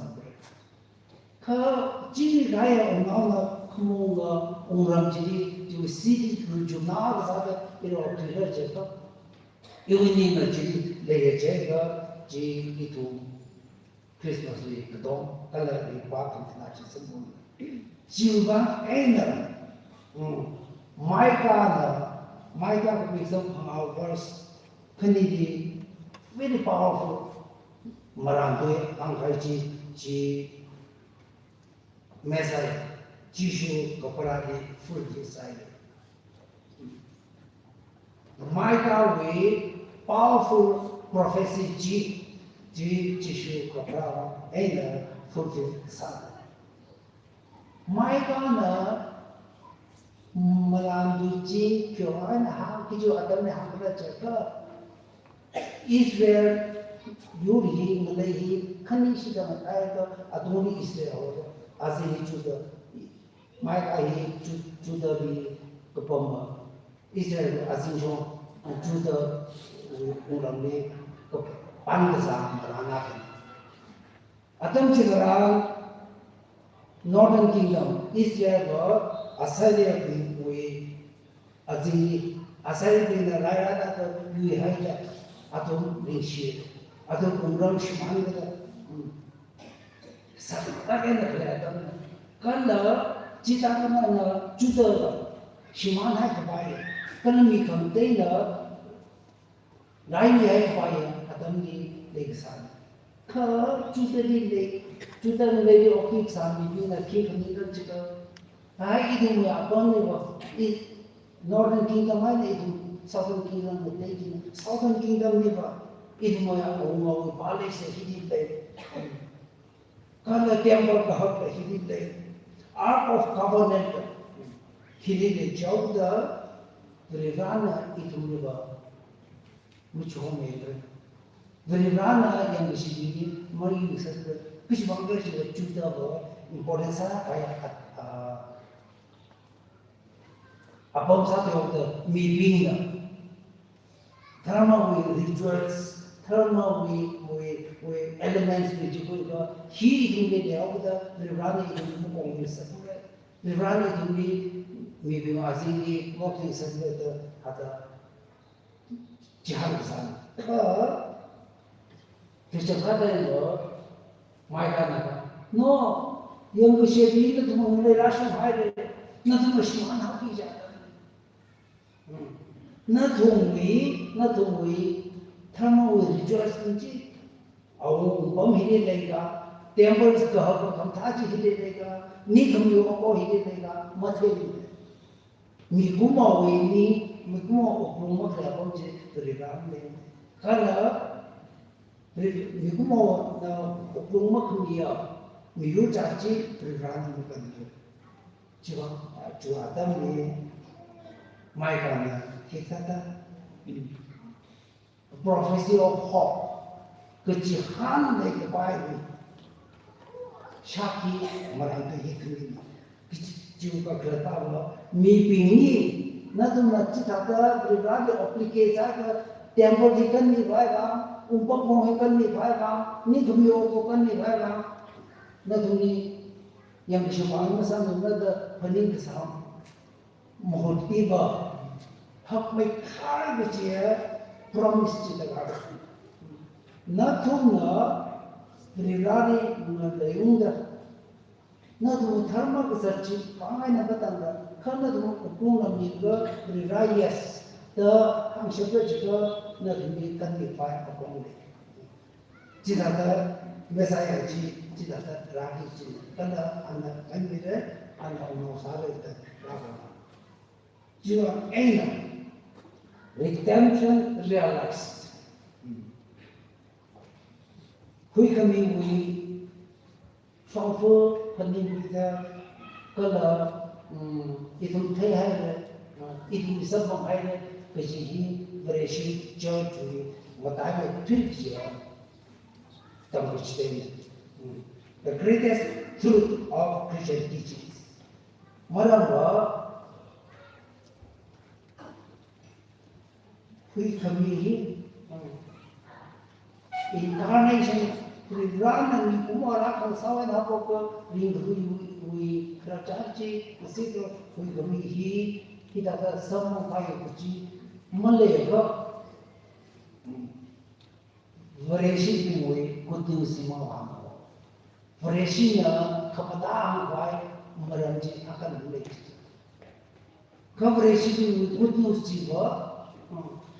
그 지리가에 나오는 금붕어 옹람지리 저 시리를 좀 나가서 이렇게 들려져서 이분님은 지금 내가 제가 지기도 크리스마스에 그동 달라리 과금 나치 선물 지우가 애는 마이가 become our verse 그니디 very powerful 말한도에 강가지 지 메사이 지슈 거라리 풀지 사이 Micah way powerful prophecy 지슈 거라 에나 풀지 사 Micah는 말한도지 교환 하기죠 아담의 한글을 제가 이스라엘 요리 말레이 컨디션을 따라서 아도니 이스라엘 아세히 주더 마이카히 주더비 그범 이스라엘 아신조 주더 우람리 그 반드사 라나케 아담치가랑 노던 킹덤 이스라엘과 아사리아 위 아지 아사리아 라이라다 유이하이자 아돔 리시 아돔 우람 시만이다 사가게는 그래야 간다 지다가나 주더 시만하게 봐야 그는 미 컨테이너 라이에 봐야 아담이 레기산 그 주더는 레기 오케이 사미비나 키크니가 지금 이름이 아버님과 이 노던 킹덤만에 이름 서던 킹덤 내기는 서던 킹덤이가 이름이야 오모의 발레세 히디데 Kana temple kahak hidile Ark of Covenant hidile jauda Verivana itumluba muchhome Verivana yang disini mari disebut kisbangga juga juda bahwa importance kayak abang satu yang meeting Thermal we rituals Thermal we elements which you go he in the other the running in the congress the running in the maybe azini walking somewhere the other jihad Christian father my god no young shebi the tomorrow ration hide nothing was man happy not only Thermal will rejoice in ông bấm hít lên cả temple cái hợp của thằng thà chỉ hít lên cả ni không yêu có hít lên cả mất hết mi cũng mau về mi cũng mau cũng mất là bấm chỉ từ ra lên cái đó mi cũng mau là cũng mất không nhiều miรู้จักchỉ từ ra mình cần chưa chúa Adam này mai còn là cái ta prophecy of hope cái chỉ han này cái bài này Shaki marang tu hikri kichu ka kereta lo mi pingi na tu na chi thata brigade application ka temple dikan ni vai ga umpak mo kan ni vai ga ni dhumyo ko kan ni vai ga na tu ni yang shimang ma san na da paning ka sam mohot pi ba hak mai khai ba chi promise chi da ga na tu na Rirani Layunda Nadu Tharma Sachi, Pangana Batanga, Kanadu Puna Miga, Rirayas, the Hamshapajika, Nadu Kandi Fire upon it. Jidata, Messiah G, Jidata, Raki, Kanda, and the Kanmire, and the Nosare, the Rava. Jiva Aina, redemption realized. Hui kami hui songfu pending kita kalau itu teh hai itu bisa menghai kejihi beresi jauh hui matanya tujuh tamu cipta the greatest truth of Christian teachings. Maramba hui kami incarnation Rana ni kumara kan sawan hapo ko ring hui krachachi masito hui gami hi kita ka samo kai kuchi male ko vareshi ni hui kutu sima wa vareshi na kapata ang kai maranji akan mule ka vareshi ni kutu sima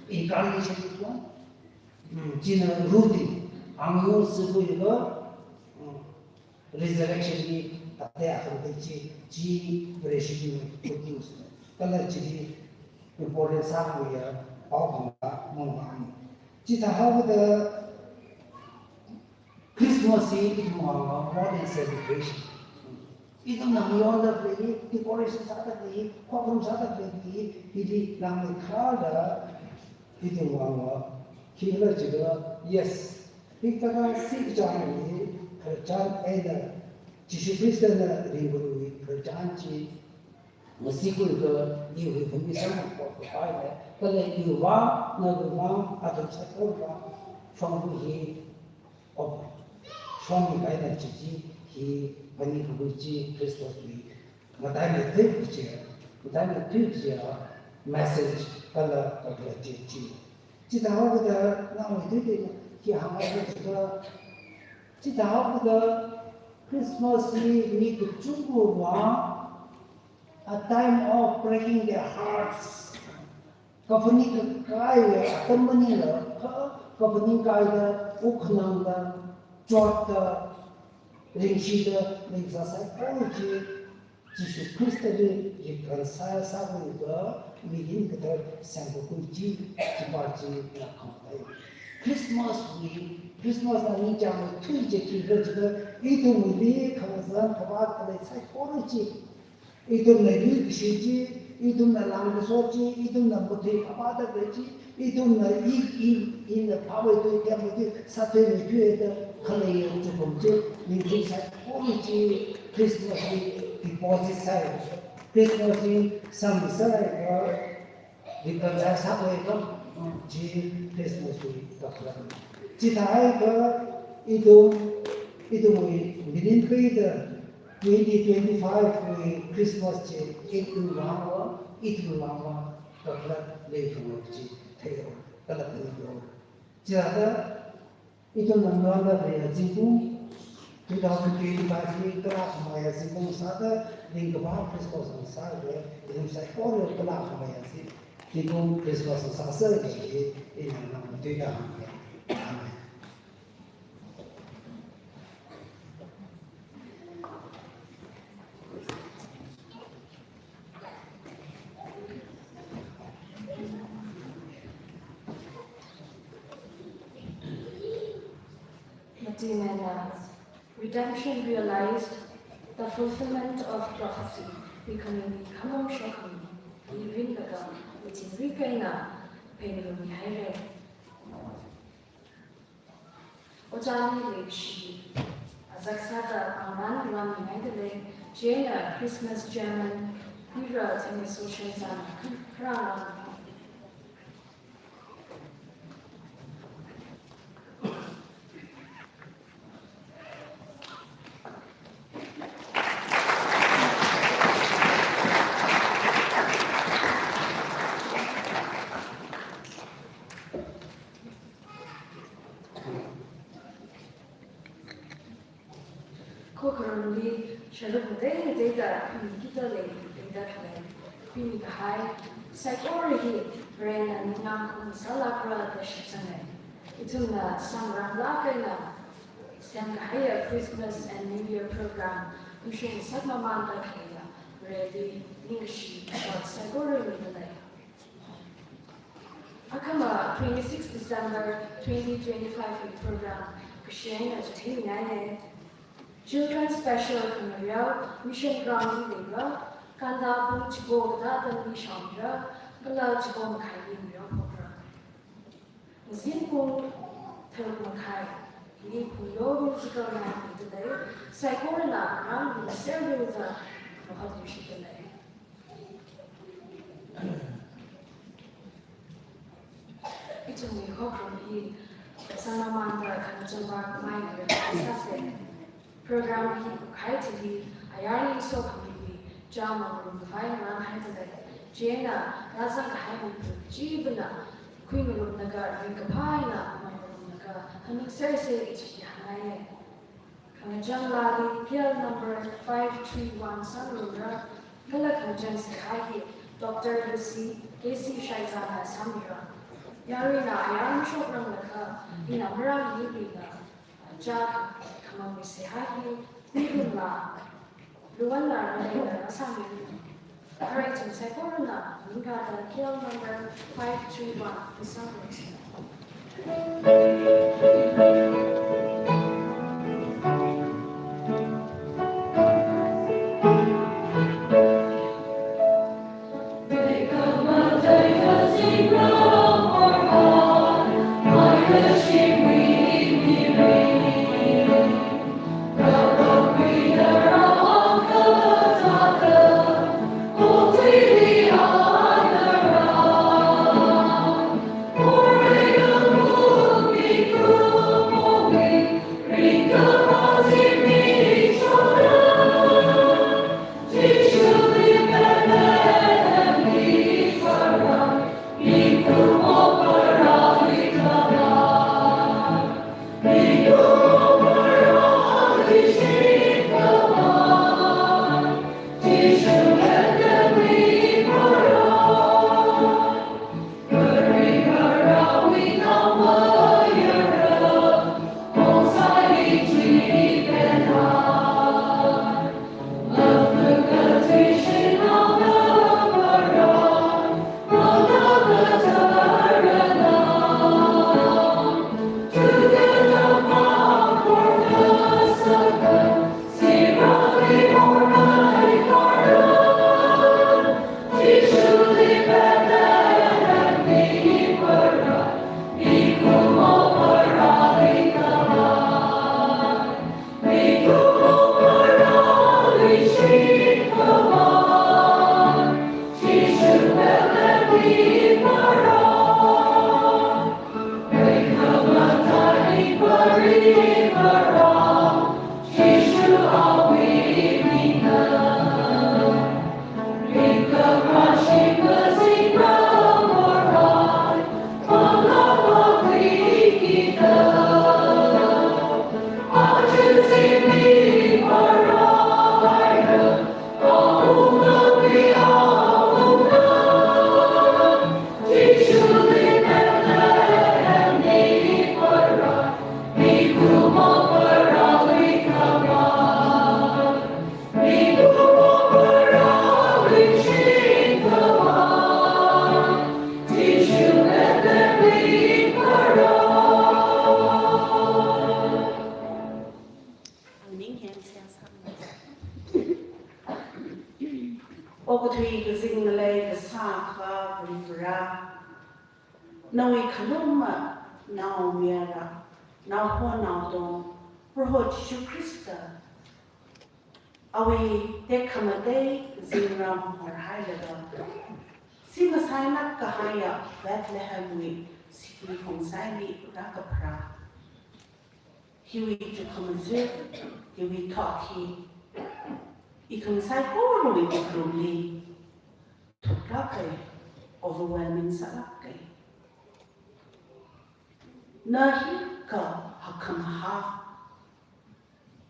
incarnation ko jina ruti Angyo sebu juga resurrection ni tak akan terjadi ji beresiko putus. Kalau jadi important sahaja ya, apa mungkin. Jika ada Christmas itu modern celebration. Itu namanya lagi decoration sahaja lagi, program sahaja lagi. Jadi nama kada itu kita juga yes. Kita si jangan ini kerjaan ada, Yesus Kristus na ringguru kerjaan ci, meskipun ke iu kami sama pakai, kalau iu wa na rumah atau satu wa, suami hi, suami kaya na cici hi bani kubuci Kristus hi, matanya tu message kalau cici, kita tahu kita nama itu कि हमारे चिताओं का Christmas ni kuchungu wa a time of breaking their hearts. Kapani ka kaya kamani la kapani kaya ukhnang da chot da ringshi da ringsa sai koji Yesu Kristus ni reconcile sa ga migin ka sango kuji chipachi na khamtai Christmas na ni jam thui je ki ga itu muli khamazan khabat kale sai korochi itu nabi kishiji itu na lang sochi itu na muthi khabada bechi itu na in the power to get muthi satwe ni pye da khale ye chu bomche ni ji sai korochi Christmas ni deposit sai Christmas ni sam sai ga dikkan sai satwe ga ji Christmas ni takran citai ke itu mui within the 2025 mui Christmas je itu lama takran le thong ji theo kalat ni yo jada itu nangala re jibu 2025 ni kala maya jibu sada ring ba Christmas sa de ini sai ko le kala maya ji itu Christmas sa sa ji ini nam tu da Amen. Simena, redemption realized the fulfillment of prophecy, becoming the common shocking, even the gun, which in Rikaina, painting behind Ojani Lekshi, Azaksaka, Aman, Ram United Jana, Christmas German, Hira, Temi Social Zana, Krana. Currently, Shalom Day data Kita Lake, data Queen High, Psychology, Brain and Nam Salakra, the Shipsane. Ituna Samra Lakana, Sam Haya Christmas and New Year program, Ushin Sagmamanda Kaya, Ready, English, about Psychology in the lake. Akama, 26 December 2025 program, Christian Entertainment. Children's Special Commemoration Mission Ground Labor, Kanda Bung Chibo Dada Mishamra, Gala Chibo Makai Program. Zin Bung Third Makai, Li Phungyo Musical Night today, Psychorana, Ram, the Servuza, Mohadushi today. It's a new hope from he, Sanamanda, Kanachamba, Minor, Sasse. Program he Haiti, Ayarli so community, Jama room, Vine Ram Haiti, Jena, Razak Haiti, Jibana, Queen of Nagar, Vinkapina, Naga, and Xerxes, Hanaye. Kanajan Lali, Kill number 531, Sanrura, Kalakan Sahi, Dr. Lucy, Casey Shaizana, Samira. Yarina, Ayam Shopram Naka, in Amra Yubina, Jack. Among the Sehaki, Nibula, Luana, and Sami. Alright, and Sephora, we got a kill number 531, the suburbs. Okutui kazingale kasaka rivra. Nawi kanoma now miara. Now ho now don. Roho Jishu Krista. Awi te kamade zingram or hailaga. Sima sainat kahaya Bethlehem we sikri konsai rakapra. Hiwi to kamazu. Hiwi talki. Itong psycho we probably tuklake overwhelming salake. Nahi ka hakamaha.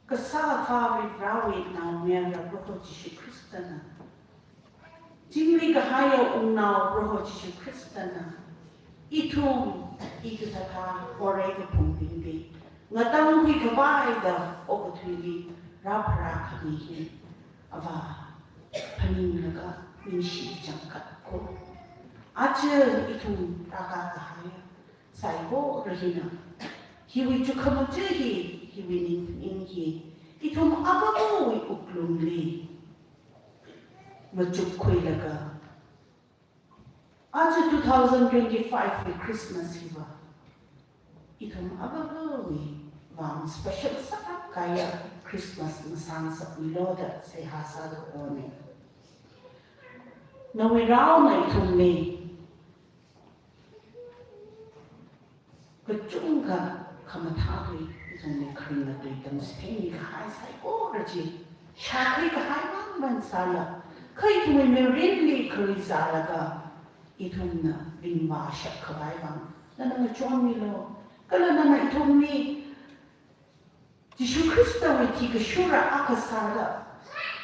Kasala favi rawi na mera roho Jishu Kristana. Jingli kahaya now roho Jishu Kristana. Itum ikutaka orega pumpingi. Ngatang wi kabai da okutuli rapra kamihi. Ava paningaga minshi jangkat ko. Aja itu raga kahaya. Saibo rahina. Hiwi cukamajahi hiwi ningi. Itum ababu wi uklumli. Majukkoi laga. Aja 2025 wi Christmas hiwa. Itum ababu wi wang special sakap kaya Christmas masang sa piloda sa hasad one. Nawiraw na itong ni kacungka kamatagay itong ni karina to itong spinning kahay sa ikoraji. Shakri kahay man sala. Kaya itong may rinli karizala ka itong na binwasya kabaybang na nangachuan nilo. Kala na itong ni Jishu Krista we tika shura akasada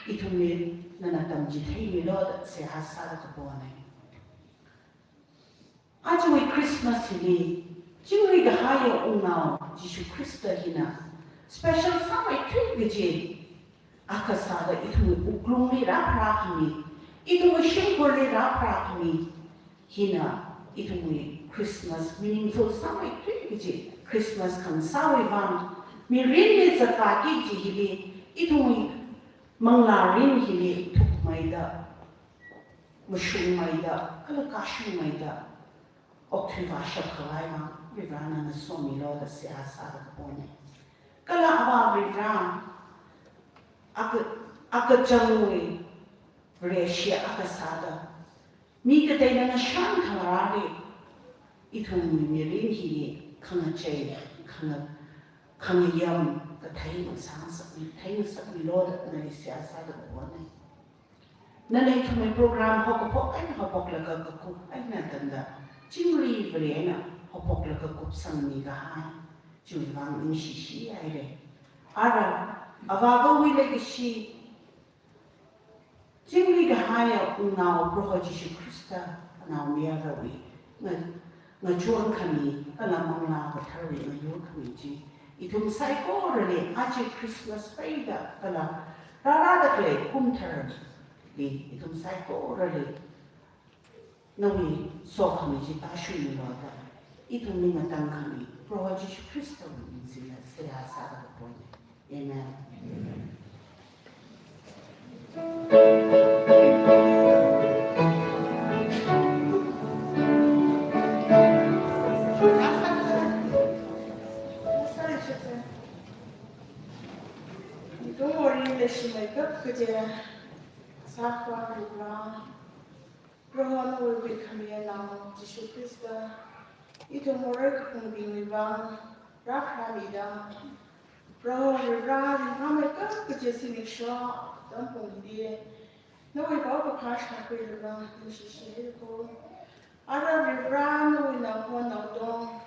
itumi nanatam jithei milod se hasada kabone. Aja we Christmas hili jingri gahaya unao Jishu Krista hina special samai twigiji akasada itumi uklumi raprakami itumi shinkori raprakami hina itumi Christmas meaningful samai twigiji Christmas kansawi bang Mirin sa kaki jihili itong manglarin hili tuk maida mushung maida kalakashung maida oktivasha kalaima rivana na somilo da siyasa da pone kala ava rivan aka jamwe resya aka sada mi katay na shan kamarari itong mirin hili kanachay Kangiyam katay magsasap ni Lord na siyasa da buwan. Nanay ito may program hokapok ay hopok lagagakuk ay natanda. Jingli vrena hopok lagaguk sang nigahan. Jumivang inshishi ay re. Ara, avavawi legashi. Jingli gahaya unaw roho Jishu Krista anaw miyagawi. Ngachuan kami kalamang na katari ngayon kami ji. Itong psycho rali aja Christmas paida kala rarada kle kumtar di itong psycho rali nawi so kami ji tashu ni loda itong mingatang kami roho Jishu Kristo ni sila sila sa po niya. Amen. 그제 사과리라 로하노 우리 카미에나 지슈 크리스타 이토 모르크 공빙리바 라프라미다 로하리라 리하메까 그제 시니쇼 덤봉이디에 너희 바가 파샤 그리라 니시시고 아라리라 너희 나고 나도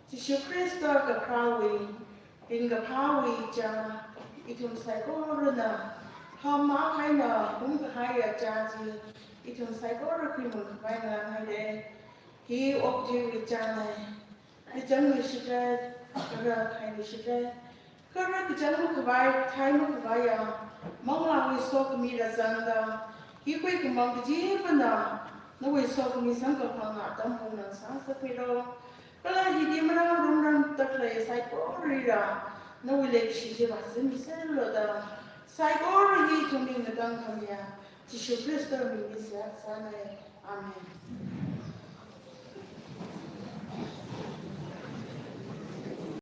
지슈 크리스타가 프라위 빙가 파위 자 이tum psychology na hama hai na bung hai ya cha ji itum psychology mun khai na hai de hi object cha na hi jang ni shi ra khai ni shi ra kara ki jang mu khai thai mu khai ya mong la wi so mi ra zang da hi koi ki mong ji pa na no wi so mi sang ka phang na dam hong na sa sa pi ro kala hi di ma ra rum ram tak le psychology ra no we like she was in the sai ko ri to mi na dang kam ya ji shu kristo mi ni sa sa na amen